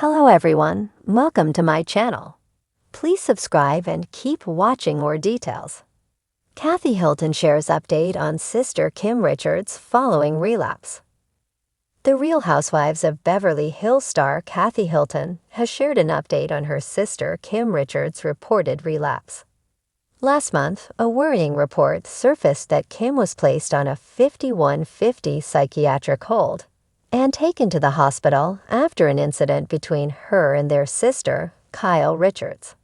Hello everyone, welcome to my channel. Please subscribe and keep watching more details. Kathy Hilton shares update on sister Kim Richards following relapse. The Real Housewives of Beverly Hills star Kathy Hilton has shared an update on her sister Kim Richards' reported relapse. Last month, a worrying report surfaced that Kim was placed on a 5150 psychiatric hold and taken to the hospital after an incident between her and their sister, Kyle Richards.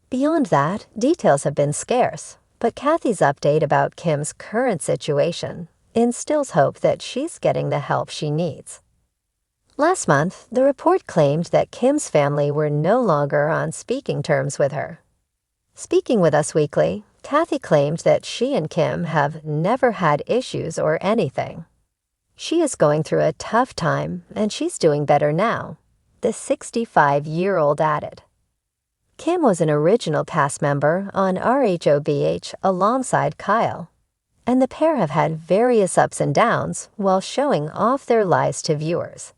Beyond that, details have been scarce, but Kathy's update about Kim's current situation instills hope that she's getting the help she needs. Last month, the report claimed that Kim's family were no longer on speaking terms with her. Speaking with Us Weekly, Kathy claimed that she and Kim have never had issues or anything. She is going through a tough time, and she's doing better now, the 65-year-old added. Kim was an original cast member on RHOBH alongside Kyle, and the pair have had various ups and downs while showing off their lives to viewers.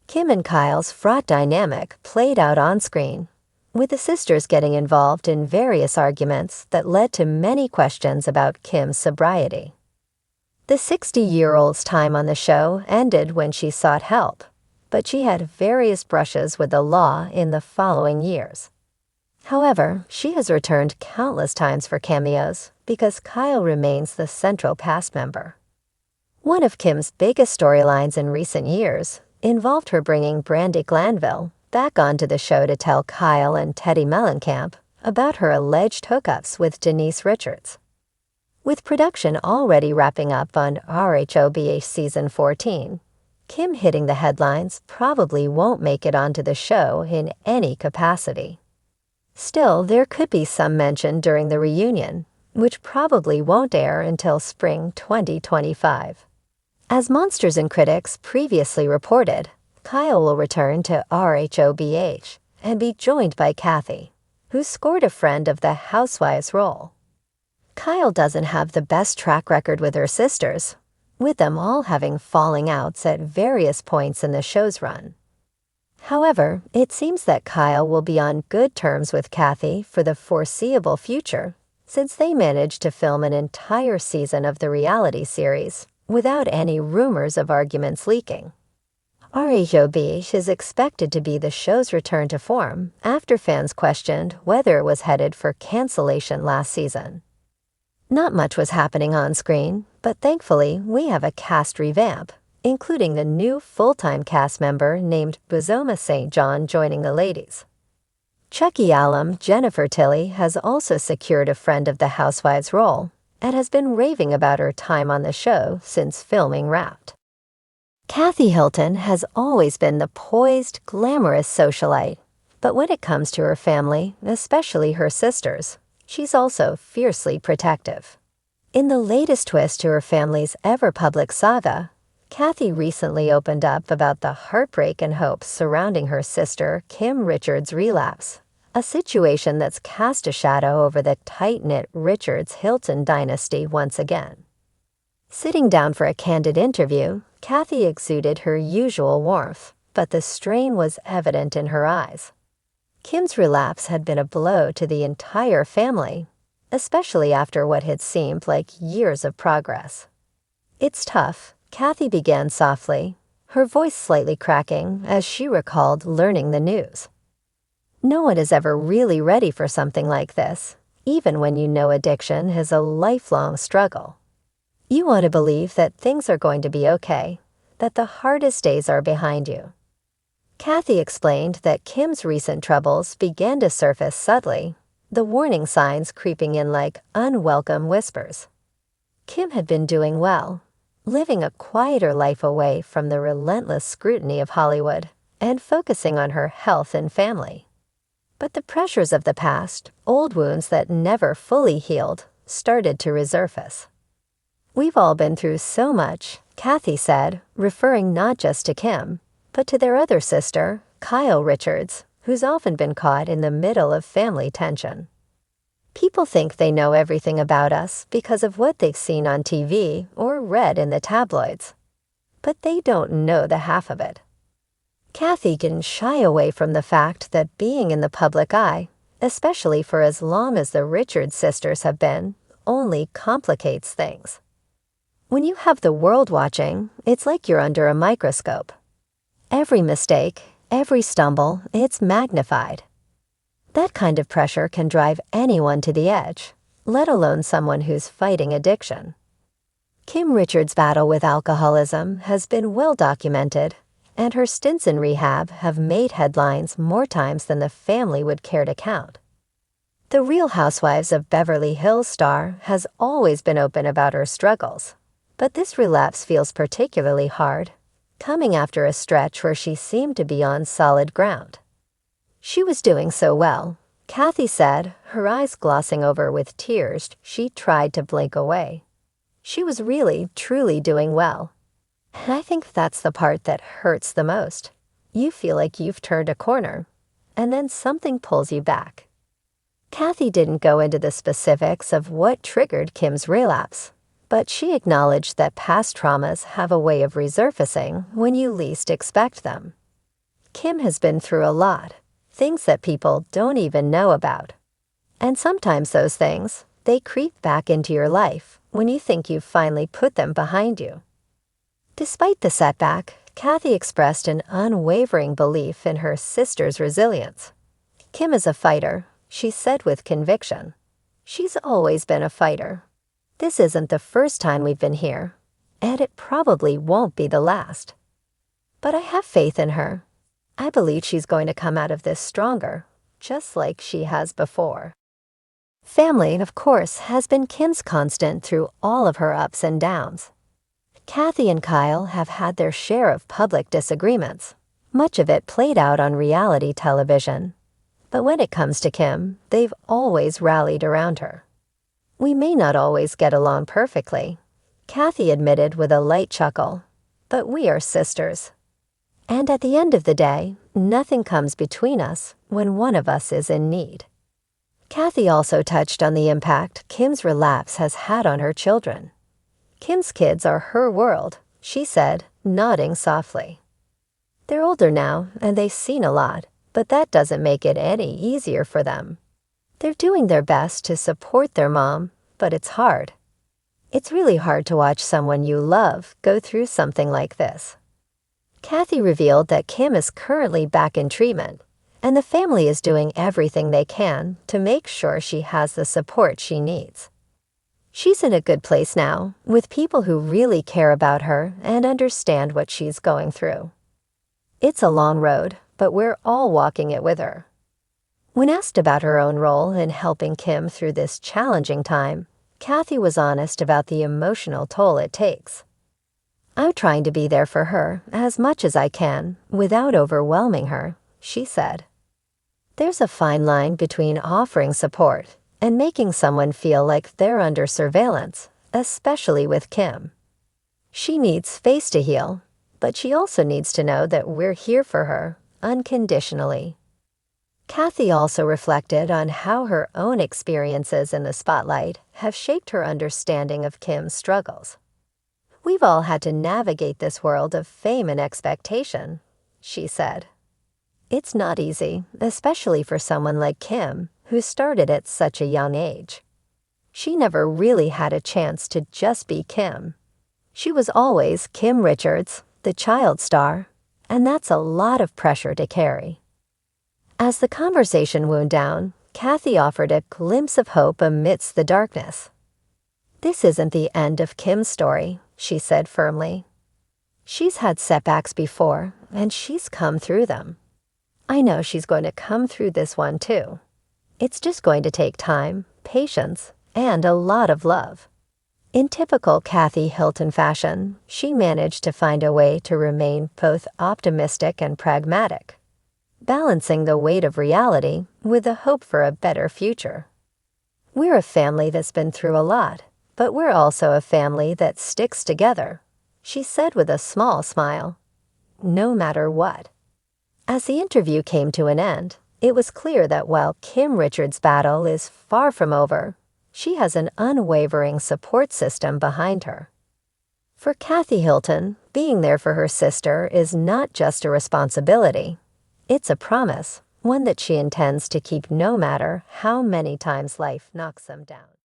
Kim and Kyle's fraught dynamic played out on screen, with the sisters getting involved in various arguments that led to many questions about Kim's sobriety. The 60-year-old's time on the show ended when she sought help, but she had various brushes with the law in the following years. However, she has returned countless times for cameos because Kyle remains the central cast member. One of Kim's biggest storylines in recent years involved her bringing Brandi Glanville back onto the show to tell Kyle and Teddy Mellencamp about her alleged hookups with Denise Richards. With production already wrapping up on RHOBH Season 14, Kim hitting the headlines probably won't make it onto the show in any capacity. Still, there could be some mention during the reunion, which probably won't air until spring 2025. As Monsters and Critics previously reported, Kyle will return to RHOBH and be joined by Kathy, who scored a friend of the Housewives role. Kyle doesn't have the best track record with her sisters, with them all having falling outs at various points in the show's run. However, it seems that Kyle will be on good terms with Kathy for the foreseeable future, since they managed to film an entire season of the reality series without any rumors of arguments leaking. RHOBH is expected to be the show's return to form after fans questioned whether it was headed for cancellation last season. Not much was happening on screen, but thankfully we have a cast revamp, including a new full-time cast member named Buzoma St. John joining the ladies. Chucky alum Jennifer Tilly has also secured a friend of the Housewives role and has been raving about her time on the show since filming wrapped. Kathy Hilton has always been the poised, glamorous socialite, but when it comes to her family, especially her sisters, she's also fiercely protective. In the latest twist to her family's ever-public saga, Kathy recently opened up about the heartbreak and hopes surrounding her sister Kim Richards' relapse, a situation that's cast a shadow over the tight-knit Richards-Hilton dynasty once again. Sitting down for a candid interview, Kathy exuded her usual warmth, but the strain was evident in her eyes. Kim's relapse had been a blow to the entire family, especially after what had seemed like years of progress. "It's tough," Kathy began softly, her voice slightly cracking as she recalled learning the news. "No one is ever really ready for something like this, even when you know addiction is a lifelong struggle. You want to believe that things are going to be okay, that the hardest days are behind you." Kathy explained that Kim's recent troubles began to surface subtly, the warning signs creeping in like unwelcome whispers. Kim had been doing well, living a quieter life away from the relentless scrutiny of Hollywood and focusing on her health and family. But the pressures of the past, old wounds that never fully healed, started to resurface. "We've all been through so much," Kathy said, referring not just to Kim, but to their other sister, Kyle Richards, who's often been caught in the middle of family tension. "People think they know everything about us because of what they've seen on TV or read in the tabloids, but they don't know the half of it. Kathy can shy away from the fact that being in the public eye, especially for as long as the Richards sisters have been, only complicates things. When you have the world watching, it's like you're under a microscope. Every mistake, every stumble, it's magnified. That kind of pressure can drive anyone to the edge, let alone someone who's fighting addiction. Kim Richards' battle with alcoholism has been well documented, and her stints in rehab have made headlines more times than the family would care to count. The Real Housewives of Beverly Hills star has always been open about her struggles, but this relapse feels particularly hard, coming after a stretch where she seemed to be on solid ground. She was doing so well, Kathy said, her eyes glossing over with tears she tried to blink away. She was really, truly doing well. And I think that's the part that hurts the most. You feel like you've turned a corner, and then something pulls you back. Kathy didn't go into the specifics of what triggered Kim's relapse, but she acknowledged that past traumas have a way of resurfacing when you least expect them. Kim has been through a lot, things that people don't even know about. And sometimes those things, they creep back into your life when you think you've finally put them behind you. Despite the setback, Kathy expressed an unwavering belief in her sister's resilience. Kim is a fighter, she said with conviction. She's always been a fighter. This isn't the first time we've been here, and it probably won't be the last. But I have faith in her. I believe she's going to come out of this stronger, just like she has before. Family, of course, has been Kim's constant through all of her ups and downs. Kathy and Kyle have had their share of public disagreements, much of it played out on reality television. But when it comes to Kim, they've always rallied around her. We may not always get along perfectly, Kathy admitted with a light chuckle, but we are sisters. And at the end of the day, nothing comes between us when one of us is in need. Kathy also touched on the impact Kim's relapse has had on her children. Kim's kids are her world, she said, nodding softly. They're older now, and they've seen a lot, but that doesn't make it any easier for them. They're doing their best to support their mom, but it's hard. It's really hard to watch someone you love go through something like this. Kathy revealed that Kim is currently back in treatment, and the family is doing everything they can to make sure she has the support she needs. She's in a good place now, with people who really care about her and understand what she's going through. It's a long road, but we're all walking it with her. When asked about her own role in helping Kim through this challenging time, Kathy was honest about the emotional toll it takes. I'm trying to be there for her as much as I can without overwhelming her, she said. There's a fine line between offering support and making someone feel like they're under surveillance, especially with Kim. She needs space to heal, but she also needs to know that we're here for her, unconditionally. Kathy also reflected on how her own experiences in the spotlight have shaped her understanding of Kim's struggles. We've all had to navigate this world of fame and expectation, she said. It's not easy, especially for someone like Kim, who started at such a young age. She never really had a chance to just be Kim. She was always Kim Richards, the child star, and that's a lot of pressure to carry. As the conversation wound down, Kathy offered a glimpse of hope amidst the darkness. This isn't the end of Kim's story, she said firmly. She's had setbacks before, and she's come through them. I know she's going to come through this one too. It's just going to take time, patience, and a lot of love. In typical Kathy Hilton fashion, she managed to find a way to remain both optimistic and pragmatic, balancing the weight of reality with the hope for a better future. We're a family that's been through a lot, but we're also a family that sticks together, she said with a small smile. No matter what. As the interview came to an end, it was clear that while Kim Richards' battle is far from over, she has an unwavering support system behind her. For Kathy Hilton, being there for her sister is not just a responsibility. It's a promise, one that she intends to keep no matter how many times life knocks them down.